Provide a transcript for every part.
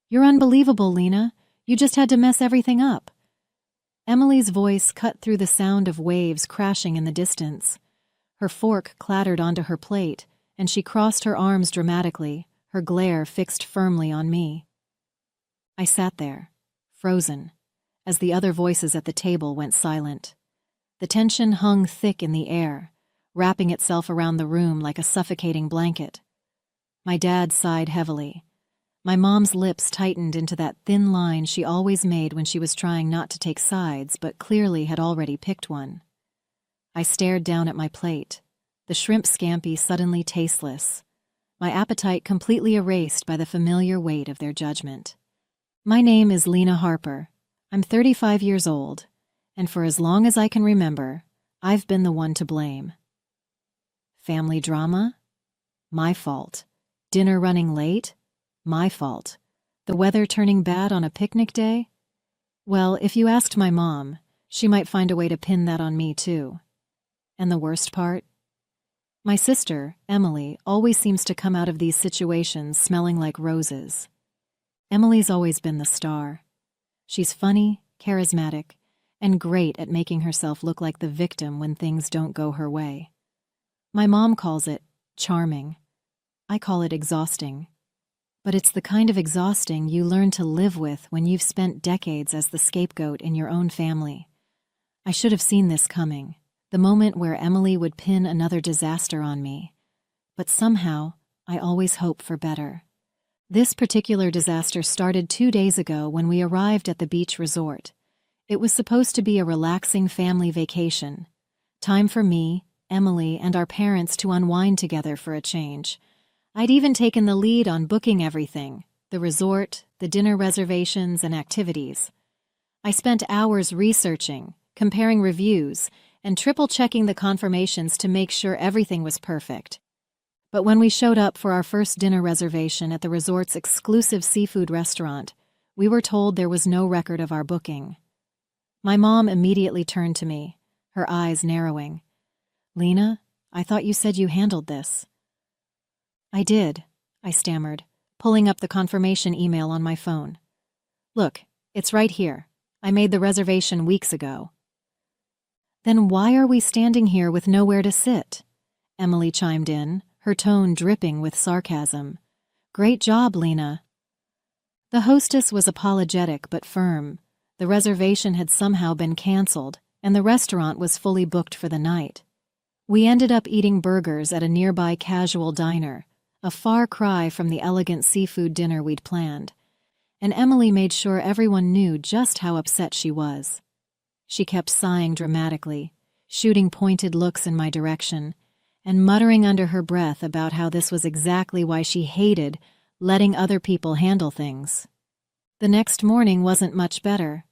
"You're unbelievable, Lena. You just had to mess everything up." Emily's voice cut through the sound of waves crashing in the distance. Her fork clattered onto her plate, and she crossed her arms dramatically, her glare fixed firmly on me. I sat there, frozen, as the other voices at the table went silent. The tension hung thick in the air, wrapping itself around the room like a suffocating blanket. My dad sighed heavily. My mom's lips tightened into that thin line she always made when she was trying not to take sides but clearly had already picked one. I stared down at my plate, the shrimp scampi suddenly tasteless, my appetite completely erased by the familiar weight of their judgment. "My name is Lena Harper. I'm 35 years old, and for as long as I can remember, I've been the one to blame." Family drama? My fault. Dinner running late? My fault. The weather turning bad on a picnic day? Well, if you asked my mom, she might find a way to pin that on me too. And the worst part? My sister, Emily, always seems to come out of these situations smelling like roses. Emily's always been the star. She's funny, charismatic, and great at making herself look like the victim when things don't go her way. My mom calls it charming. I call it exhausting. But it's the kind of exhausting you learn to live with when you've spent decades as the scapegoat in your own family. I should have seen this coming, the moment where Emily would pin another disaster on me. But somehow, I always hope for better. This particular disaster started 2 days ago when we arrived at the beach resort. It was supposed to be a relaxing family vacation. Time for me, Emily, and our parents to unwind together for a change. I'd even taken the lead on booking everything, the resort, the dinner reservations, and activities. I spent hours researching, comparing reviews, and triple-checking the confirmations to make sure everything was perfect. But when we showed up for our first dinner reservation at the resort's exclusive seafood restaurant, we were told there was no record of our booking. My mom immediately turned to me, her eyes narrowing. "Lena, I thought you said you handled this." "I did," I stammered, pulling up the confirmation email on my phone. "Look, it's right here. I made the reservation weeks ago." "Then why are we standing here with nowhere to sit?" Emily chimed in, her tone dripping with sarcasm. "Great job, Lena." The hostess was apologetic but firm. The reservation had somehow been canceled, and the restaurant was fully booked for the night. We ended up eating burgers at a nearby casual diner, a far cry from the elegant seafood dinner we'd planned, and Emily made sure everyone knew just how upset she was. She kept sighing dramatically, shooting pointed looks in my direction, and muttering under her breath about how this was exactly why she hated letting other people handle things. The next morning wasn't much better.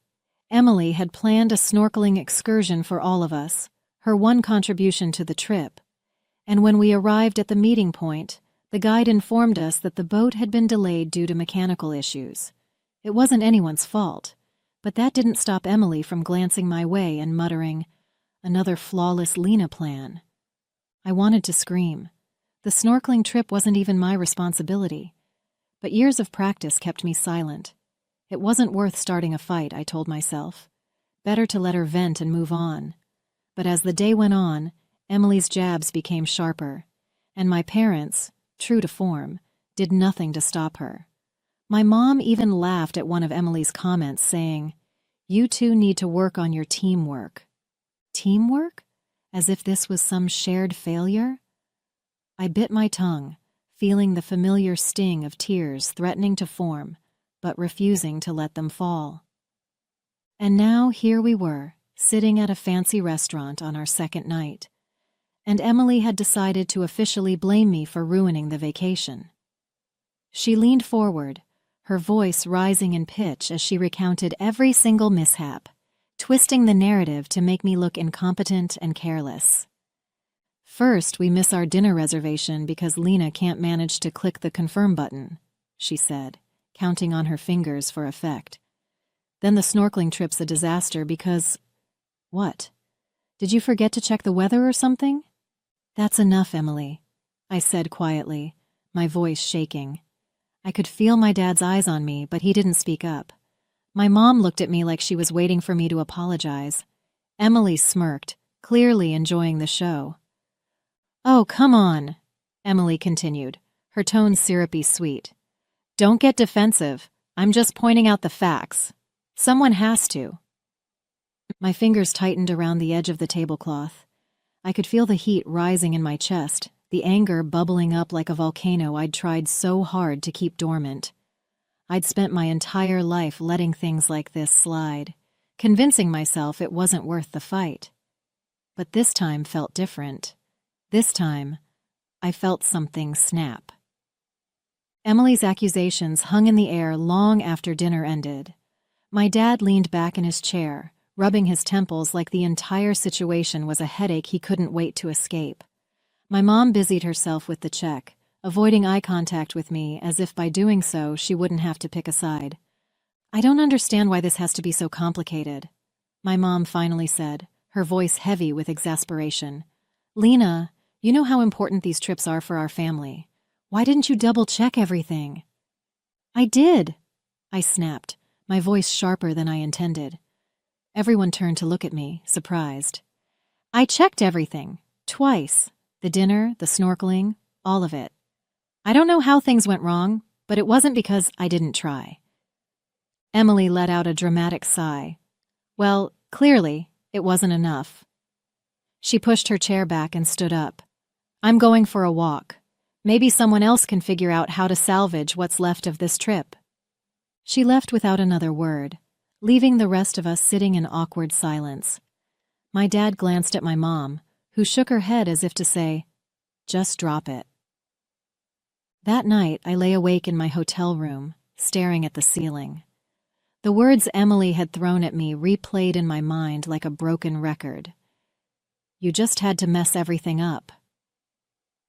Emily had planned a snorkeling excursion for all of us, her one contribution to the trip, and when we arrived at the meeting point, the guide informed us that the boat had been delayed due to mechanical issues. It wasn't anyone's fault, but that didn't stop Emily from glancing my way and muttering, "Another flawless Lena plan." I wanted to scream. The snorkeling trip wasn't even my responsibility. But years of practice kept me silent. It wasn't worth starting a fight, I told myself. Better to let her vent and move on. But as the day went on, Emily's jabs became sharper, and my parents, true to form, did nothing to stop her. My mom even laughed at one of Emily's comments, saying, "You two need to work on your teamwork." Teamwork? As if this was some shared failure? I bit my tongue, feeling the familiar sting of tears threatening to form, but refusing to let them fall. And now here we were, sitting at a fancy restaurant on our second night, and Emily had decided to officially blame me for ruining the vacation. She leaned forward, her voice rising in pitch as she recounted every single mishap, twisting the narrative to make me look incompetent and careless. "First, we miss our dinner reservation because Lena can't manage to click the confirm button," she said, counting on her fingers for effect. "Then the snorkeling trip's a disaster because—" "What? Did you forget to check the weather or something?" "That's enough, Emily," I said quietly, my voice shaking. I could feel my dad's eyes on me, but he didn't speak up. My mom looked at me like she was waiting for me to apologize. Emily smirked, clearly enjoying the show. "Oh, come on," Emily continued, her tone syrupy sweet. "Don't get defensive. I'm just pointing out the facts. Someone has to." My fingers tightened around the edge of the tablecloth. I could feel the heat rising in my chest, the anger bubbling up like a volcano I'd tried so hard to keep dormant. I'd spent my entire life letting things like this slide, convincing myself it wasn't worth the fight. But this time felt different. This time, I felt something snap. Emily's accusations hung in the air long after dinner ended. My dad leaned back in his chair, rubbing his temples like the entire situation was a headache he couldn't wait to escape. My mom busied herself with the check, avoiding eye contact with me as if by doing so she wouldn't have to pick a side. "I don't understand why this has to be so complicated," my mom finally said, her voice heavy with exasperation. "Lena, you know how important these trips are for our family. Why didn't you double-check everything?" "I did," I snapped, my voice sharper than I intended. Everyone turned to look at me, surprised. "I checked everything, twice. The dinner, the snorkeling, all of it. I don't know how things went wrong, but it wasn't because I didn't try." Emily let out a dramatic sigh. Well, clearly, it wasn't enough. She pushed her chair back and stood up. "I'm going for a walk. Maybe someone else can figure out how to salvage what's left of this trip." She left without another word, leaving the rest of us sitting in awkward silence. My dad glanced at my mom, who shook her head as if to say, "Just drop it." That night, I lay awake in my hotel room, staring at the ceiling. The words Emily had thrown at me replayed in my mind like a broken record. "You just had to mess everything up.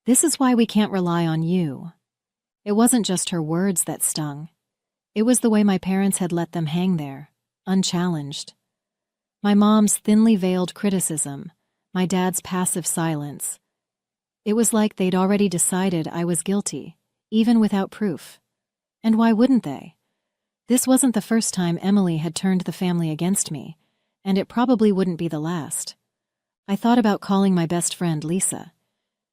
This is why we can't rely on you." It wasn't just her words that stung. It was the way my parents had let them hang there, unchallenged. My mom's thinly veiled criticism, my dad's passive silence. It was like they'd already decided I was guilty, even without proof. And why wouldn't they? This wasn't the first time Emily had turned the family against me, and it probably wouldn't be the last. I thought about calling my best friend, Lisa.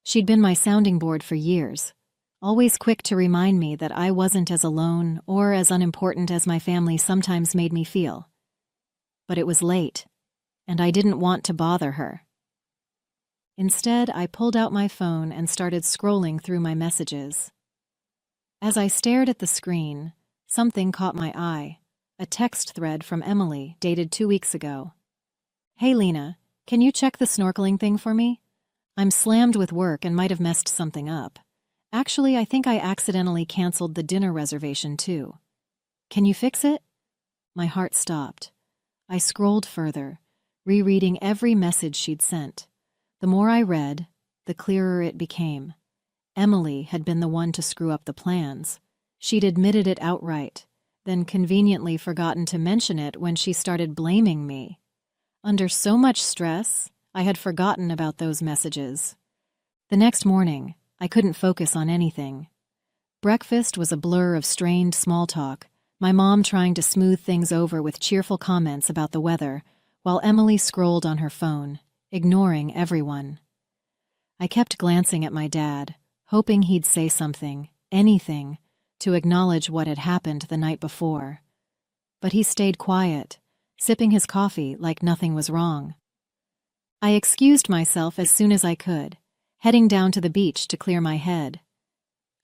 She'd been my sounding board for years, always quick to remind me that I wasn't as alone or as unimportant as my family sometimes made me feel. But it was late, and I didn't want to bother her. Instead, I pulled out my phone and started scrolling through my messages. As I stared at the screen, something caught my eye, a text thread from Emily dated 2 weeks ago. "Hey Lena, can you check the snorkeling thing for me? I'm slammed with work and might have messed something up. Actually, I think I accidentally canceled the dinner reservation too. Can you fix it?" My heart stopped. I scrolled further, rereading every message she'd sent. The more I read, the clearer it became. Emily had been the one to screw up the plans. She'd admitted it outright, then conveniently forgotten to mention it when she started blaming me. Under so much stress, I had forgotten about those messages. The next morning, I couldn't focus on anything. Breakfast was a blur of strained small talk, my mom trying to smooth things over with cheerful comments about the weather, while Emily scrolled on her phone, ignoring everyone. I kept glancing at my dad, hoping he'd say something, anything, to acknowledge what had happened the night before. But he stayed quiet, sipping his coffee like nothing was wrong. I excused myself as soon as I could, heading down to the beach to clear my head.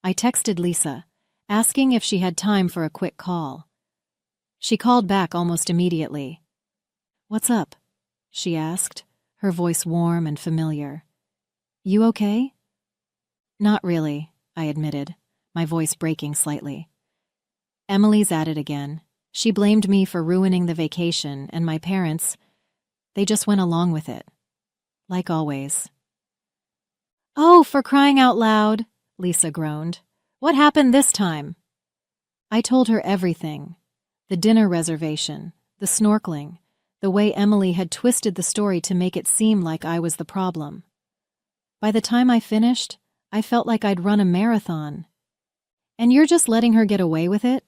I texted Lisa, asking if she had time for a quick call. She called back almost immediately. "What's up?" she asked, her voice warm and familiar. "You okay?" "Not really," I admitted, my voice breaking slightly. "Emily's at it again. She blamed me for ruining the vacation, and my parents, they just went along with it. Like always." "Oh, for crying out loud," Lisa groaned. "What happened this time?" I told her everything. The dinner reservation, the snorkeling, the way Emily had twisted the story to make it seem like I was the problem. By the time I finished, I felt like I'd run a marathon. And you're just letting her get away with it?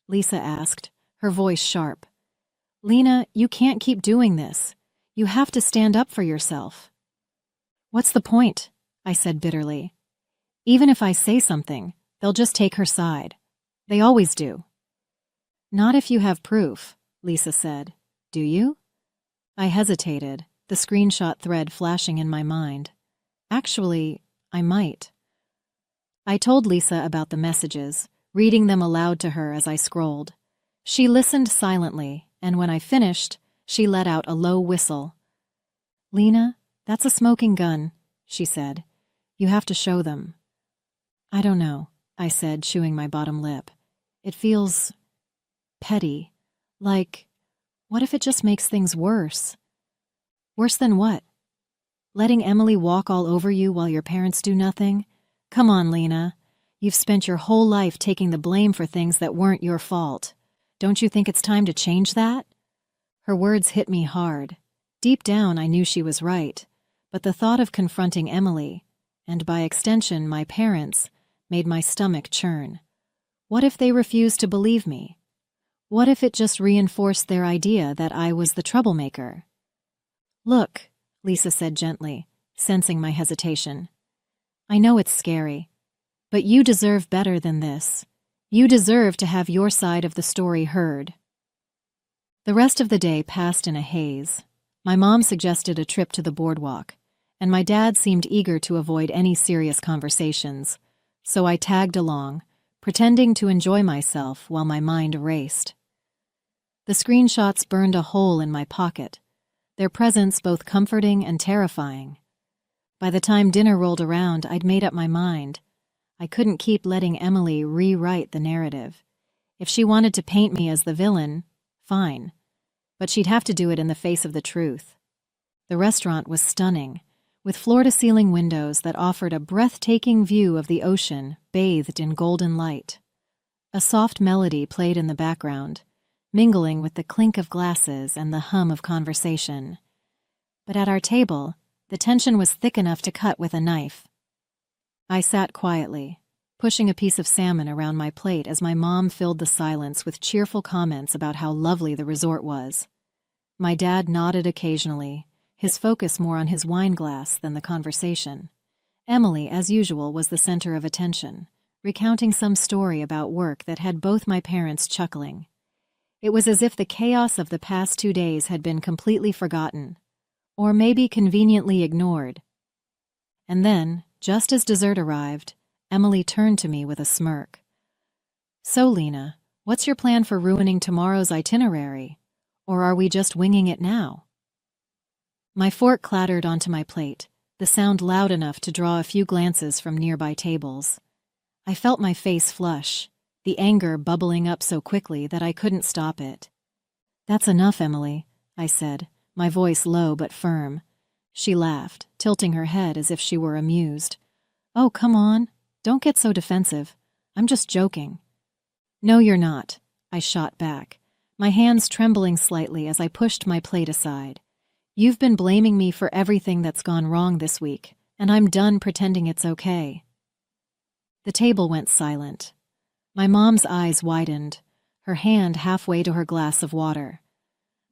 Lisa asked, her voice sharp. Lena, you can't keep doing this. You have to stand up for yourself. What's the point? I said bitterly. Even if I say something, they'll just take her side. They always do. Not if you have proof, Lisa said. Do you? I hesitated, the screenshot thread flashing in my mind. Actually, I might. I told Lisa about the messages, reading them aloud to her as I scrolled. She listened silently, and when I finished, she let out a low whistle. Lena, that's a smoking gun, she said. You have to show them. I don't know, I said, chewing my bottom lip. It feels petty. Like, what if it just makes things worse? Worse than what? Letting Emily walk all over you while your parents do nothing? Come on, Lena. You've spent your whole life taking the blame for things that weren't your fault. Don't you think it's time to change that? Her words hit me hard. Deep down, I knew she was right, but the thought of confronting Emily, and by extension my parents, made my stomach churn. What if they refused to believe me? What if it just reinforced their idea that I was the troublemaker? Look, Lisa said gently, sensing my hesitation. I know it's scary, but you deserve better than this. You deserve to have your side of the story heard. The rest of the day passed in a haze. My mom suggested a trip to the boardwalk, and my dad seemed eager to avoid any serious conversations, so I tagged along, pretending to enjoy myself while my mind raced. The screenshots burned a hole in my pocket, their presence both comforting and terrifying. By the time dinner rolled around, I'd made up my mind. I couldn't keep letting Emily rewrite the narrative. If she wanted to paint me as the villain, fine. But she'd have to do it in the face of the truth. The restaurant was stunning, with floor-to-ceiling windows that offered a breathtaking view of the ocean bathed in golden light. A soft melody played in the background, mingling with the clink of glasses and the hum of conversation. But at our table, the tension was thick enough to cut with a knife. I sat quietly, pushing a piece of salmon around my plate as my mom filled the silence with cheerful comments about how lovely the resort was. My dad nodded occasionally, his focus more on his wine glass than the conversation. Emily, as usual, was the center of attention, recounting some story about work that had both my parents chuckling. It was as if the chaos of the past 2 days had been completely forgotten, or maybe conveniently ignored. And then, just as dessert arrived, Emily turned to me with a smirk. So, Lena, what's your plan for ruining tomorrow's itinerary? Or are we just winging it now? My fork clattered onto my plate, the sound loud enough to draw a few glances from nearby tables. I felt my face flush, the anger bubbling up so quickly that I couldn't stop it. That's enough, Emily, I said, my voice low but firm. She laughed, tilting her head as if she were amused. Oh, come on. Don't get so defensive. I'm just joking. No, you're not, I shot back, my hands trembling slightly as I pushed my plate aside. You've been blaming me for everything that's gone wrong this week, and I'm done pretending it's okay. The table went silent. My mom's eyes widened, her hand halfway to her glass of water.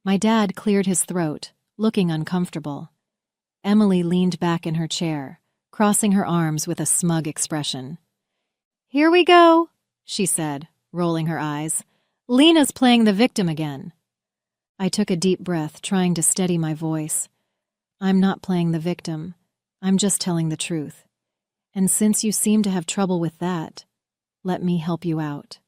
My dad cleared his throat, looking uncomfortable. Emily leaned back in her chair, crossing her arms with a smug expression. Here we go, she said, rolling her eyes. Lena's playing the victim again. I took a deep breath, trying to steady my voice. I'm not playing the victim. I'm just telling the truth. And since you seem to have trouble with that, let me help you out.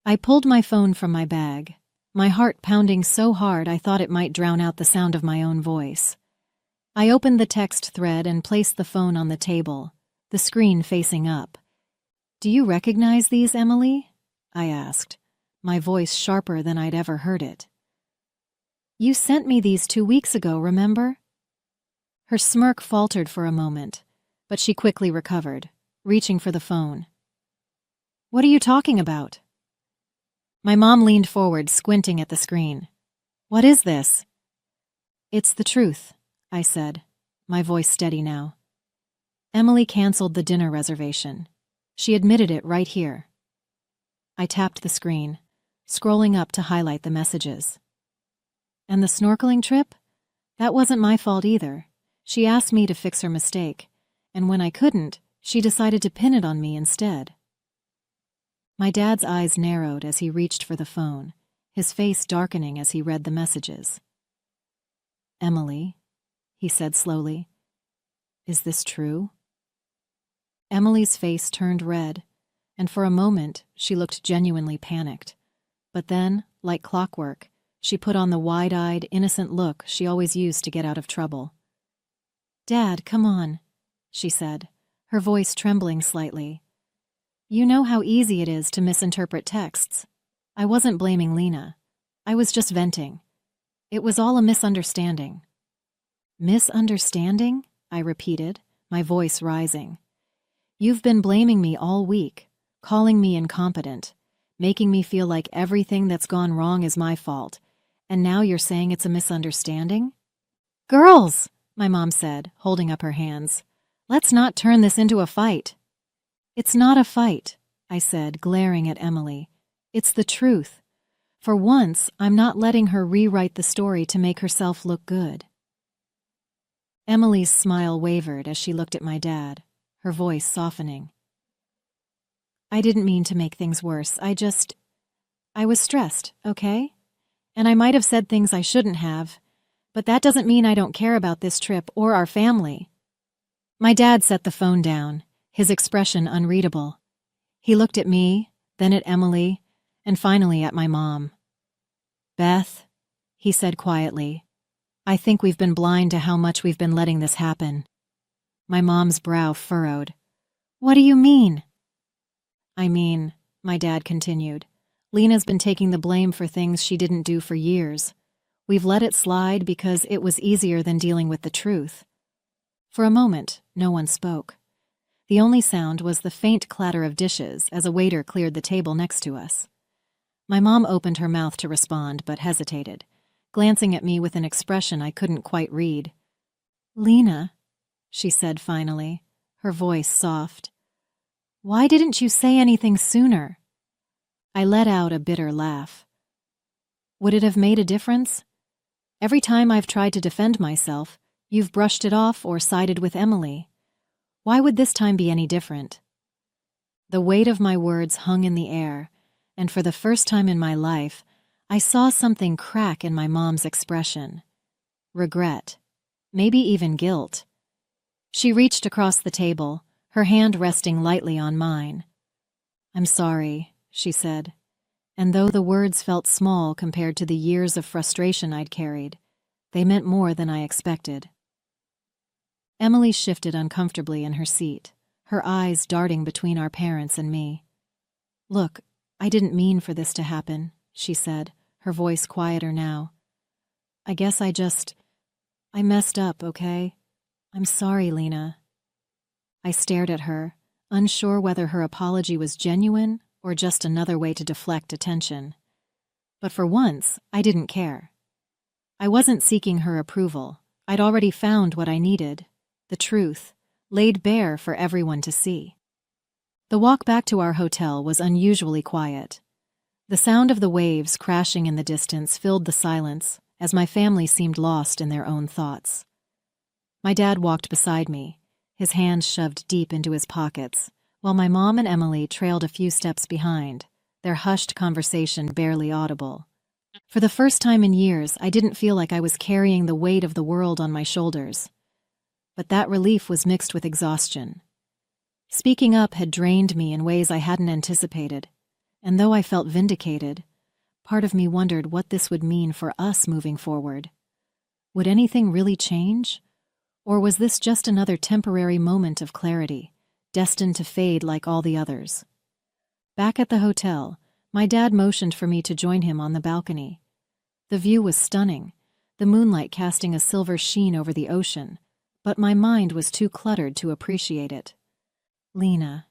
I pulled my phone from my bag, my heart pounding so hard I thought it might drown out the sound of my own voice. I opened the text thread and placed the phone on the table, the screen facing up. Do you recognize these, Emily? I asked, my voice sharper than I'd ever heard it. You sent me these 2 weeks ago, remember? Her smirk faltered for a moment, but she quickly recovered, reaching for the phone. What are you talking about? My mom leaned forward, squinting at the screen. What is this? It's the truth, I said, my voice steady now. Emily canceled the dinner reservation. She admitted it right here. I tapped the screen, scrolling up to highlight the messages. And the snorkeling trip? That wasn't my fault either. She asked me to fix her mistake, and when I couldn't, she decided to pin it on me instead. My dad's eyes narrowed as he reached for the phone, his face darkening as he read the messages. "Emily," he said slowly, "is this true?" Emily's face turned red, and for a moment she looked genuinely panicked. But then, like clockwork, she put on the wide-eyed, innocent look she always used to get out of trouble. "Dad, come on," she said, her voice trembling slightly. "You know how easy it is to misinterpret texts. I wasn't blaming Lena. I was just venting. It was all a misunderstanding." "Misunderstanding?" I repeated, my voice rising. "You've been blaming me all week, calling me incompetent, making me feel like everything that's gone wrong is my fault, and now you're saying it's a misunderstanding?" "Girls," my mom said, holding up her hands, "let's not turn this into a fight." "It's not a fight," I said, glaring at Emily. "It's the truth. For once, I'm not letting her rewrite the story to make herself look good." Emily's smile wavered as she looked at my dad, her voice softening. "I didn't mean to make things worse. I was stressed, okay? And I might have said things I shouldn't have, but that doesn't mean I don't care about this trip or our family." My dad set the phone down, his expression unreadable. He looked at me, then at Emily, and finally at my mom. "Beth," he said quietly, "I think we've been blind to how much we've been letting this happen." My mom's brow furrowed. "What do you mean?" "I mean," my dad continued, "Lena's been taking the blame for things she didn't do for years. We've let it slide because it was easier than dealing with the truth." For a moment, no one spoke. The only sound was the faint clatter of dishes as a waiter cleared the table next to us. My mom opened her mouth to respond but hesitated, glancing at me with an expression I couldn't quite read. "Lena," she said finally, her voice soft, "why didn't you say anything sooner?" I let out a bitter laugh. Would it have made a difference? Every time I've tried to defend myself, you've brushed it off or sided with Emily. Why would this time be any different? The weight of my words hung in the air, and for the first time in my life, I saw something crack in my mom's expression. Regret. Maybe even guilt. She reached across the table, her hand resting lightly on mine. "I'm sorry," she said, and though the words felt small compared to the years of frustration I'd carried, they meant more than I expected. Emily shifted uncomfortably in her seat, her eyes darting between our parents and me. "Look, I didn't mean for this to happen," she said, her voice quieter now. "I guess I messed up, okay? I'm sorry, Lena." I stared at her, unsure whether her apology was genuine or just another way to deflect attention. But for once, I didn't care. I wasn't seeking her approval. I'd already found what I needed, the truth, laid bare for everyone to see. The walk back to our hotel was unusually quiet. The sound of the waves crashing in the distance filled the silence as my family seemed lost in their own thoughts. My dad walked beside me, his hands shoved deep into his pockets, while my mom and Emily trailed a few steps behind, their hushed conversation barely audible. For the first time in years, I didn't feel like I was carrying the weight of the world on my shoulders. But that relief was mixed with exhaustion. Speaking up had drained me in ways I hadn't anticipated, and though I felt vindicated, part of me wondered what this would mean for us moving forward. Would anything really change? Or was this just another temporary moment of clarity, destined to fade like all the others? Back at the hotel, my dad motioned for me to join him on the balcony. The view was stunning, the moonlight casting a silver sheen over the ocean, but my mind was too cluttered to appreciate it. "Lena,"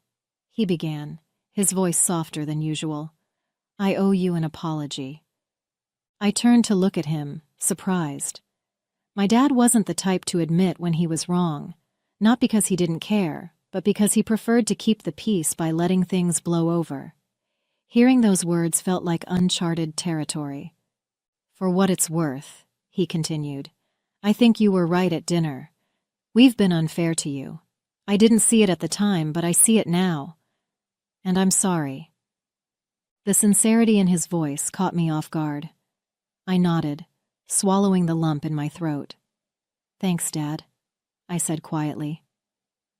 he began, his voice softer than usual, "I owe you an apology." I turned to look at him, surprised. My dad wasn't the type to admit when he was wrong, not because he didn't care, but because he preferred to keep the peace by letting things blow over. Hearing those words felt like uncharted territory. "For what it's worth," he continued, "I think you were right at dinner. We've been unfair to you. I didn't see it at the time, but I see it now. And I'm sorry." The sincerity in his voice caught me off guard. I nodded, swallowing the lump in my throat. "Thanks, Dad," I said quietly.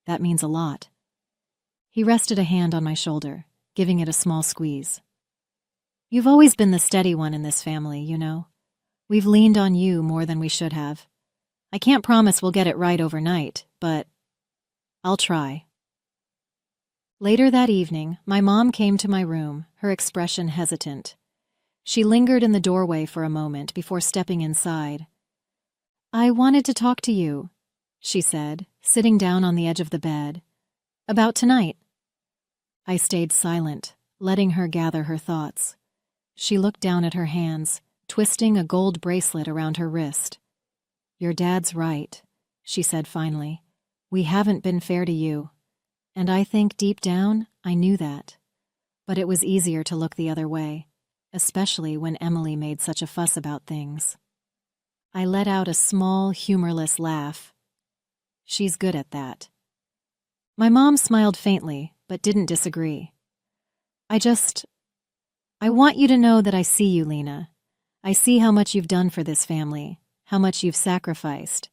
"That means a lot." He rested a hand on my shoulder, giving it a small squeeze. "You've always been the steady one in this family, you know. We've leaned on you more than we should have. I can't promise we'll get it right overnight, but I'll try." Later that evening, my mom came to my room, her expression hesitant. She lingered in the doorway for a moment before stepping inside. "I wanted to talk to you," she said, sitting down on the edge of the bed. "About tonight." I stayed silent, letting her gather her thoughts. She looked down at her hands, twisting a gold bracelet around her wrist. "Your dad's right," she said finally. "We haven't been fair to you. And I think deep down I knew that. But it was easier to look the other way, especially when Emily made such a fuss about things." I let out a small, humorless laugh. "She's good at that." My mom smiled faintly, but didn't disagree. I want you to know that I see you, Lena. I see how much you've done for this family, how much you've sacrificed.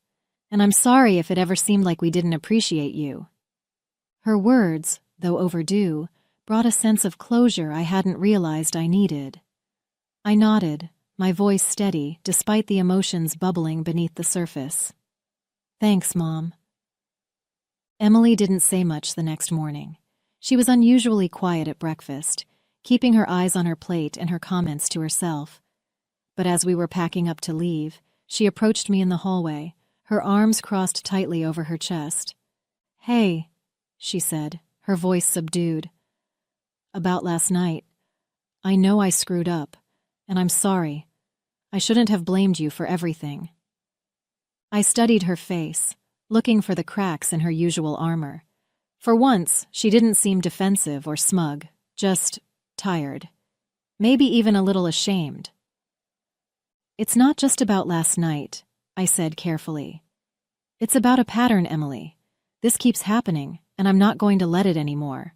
And I'm sorry if it ever seemed like we didn't appreciate you." Her words, though overdue, brought a sense of closure I hadn't realized I needed. I nodded, my voice steady despite the emotions bubbling beneath the surface. "Thanks, Mom." Emily didn't say much the next morning. She was unusually quiet at breakfast, keeping her eyes on her plate and her comments to herself. But as we were packing up to leave, she approached me in the hallway, her arms crossed tightly over her chest. "Hey," she said, her voice subdued. "About last night. I know I screwed up, and I'm sorry. I shouldn't have blamed you for everything." I studied her face, looking for the cracks in her usual armor. For once, she didn't seem defensive or smug, just tired. Maybe even a little ashamed. "It's not just about last night," I said carefully. "It's about a pattern, Emily. This keeps happening, and I'm not going to let it anymore."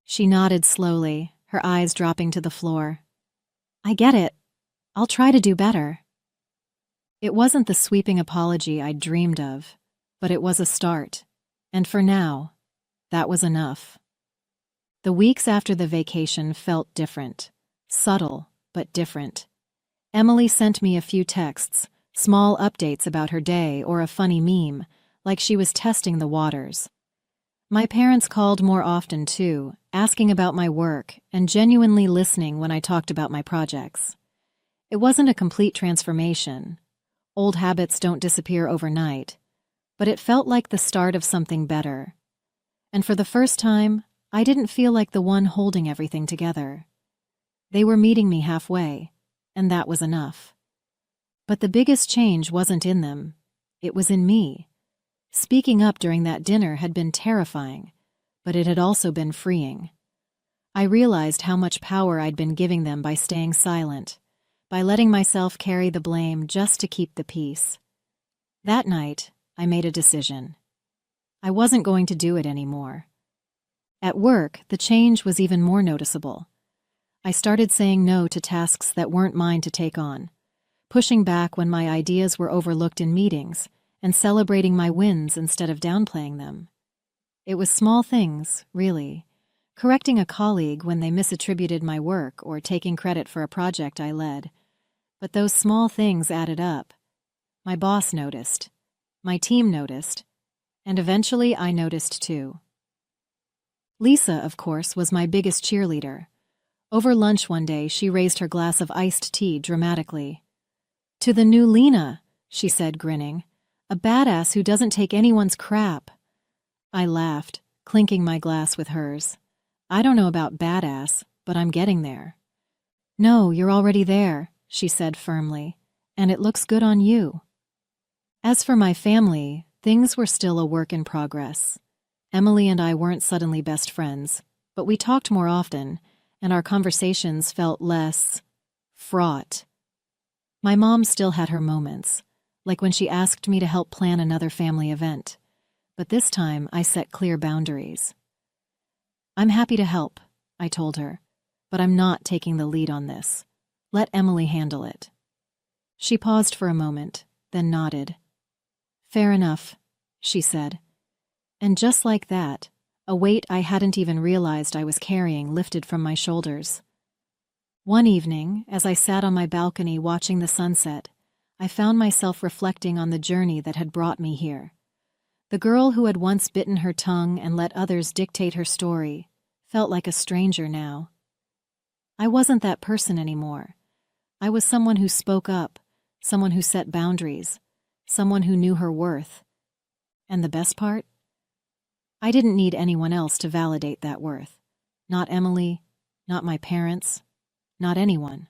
She nodded slowly, her eyes dropping to the floor. "I get it. I'll try to do better." It wasn't the sweeping apology I'd dreamed of, but it was a start. And for now, that was enough. The weeks after the vacation felt different. Subtle, but different. Emily sent me a few texts, small updates about her day or a funny meme, like she was testing the waters. My parents called more often, too, asking about my work and genuinely listening when I talked about my projects. It wasn't a complete transformation. Old habits don't disappear overnight, but it felt like the start of something better. And for the first time, I didn't feel like the one holding everything together. They were meeting me halfway, and that was enough. But the biggest change wasn't in them. It was in me. Speaking up during that dinner had been terrifying, but it had also been freeing. I realized how much power I'd been giving them by staying silent, by letting myself carry the blame just to keep the peace. That night, I made a decision. I wasn't going to do it anymore. At work, the change was even more noticeable. I started saying no to tasks that weren't mine to take on, pushing back when my ideas were overlooked in meetings, and celebrating my wins instead of downplaying them. It was small things, really. Correcting a colleague when they misattributed my work or taking credit for a project I led. But those small things added up. My boss noticed. My team noticed. And eventually I noticed too. Lisa, of course, was my biggest cheerleader. Over lunch one day, she raised her glass of iced tea dramatically. "To the new Lena," she said, grinning. "A badass who doesn't take anyone's crap." I laughed, clinking my glass with hers. "I don't know about badass, but I'm getting there." "No, you're already there," she said firmly, "and it looks good on you." As for my family, things were still a work in progress. Emily and I weren't suddenly best friends, but we talked more often, and our conversations felt less fraught. My mom still had her moments, like when she asked me to help plan another family event. But this time, I set clear boundaries. "I'm happy to help," I told her, "but I'm not taking the lead on this. Let Emily handle it." She paused for a moment, then nodded. "Fair enough," she said. And just like that, a weight I hadn't even realized I was carrying lifted from my shoulders. One evening, as I sat on my balcony watching the sunset, I found myself reflecting on the journey that had brought me here. The girl who had once bitten her tongue and let others dictate her story felt like a stranger now. I wasn't that person anymore. I was someone who spoke up, someone who set boundaries, someone who knew her worth. And the best part? I didn't need anyone else to validate that worth. Not Emily, not my parents, not anyone.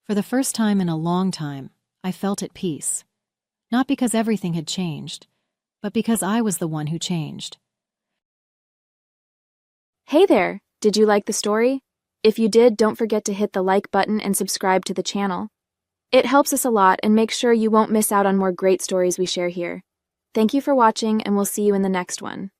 For the first time in a long time, I felt at peace. Not because everything had changed, but because I was the one who changed. Hey there! Did you like the story? If you did, don't forget to hit the like button and subscribe to the channel. It helps us a lot and makes sure you won't miss out on more great stories we share here. Thank you for watching, and we'll see you in the next one.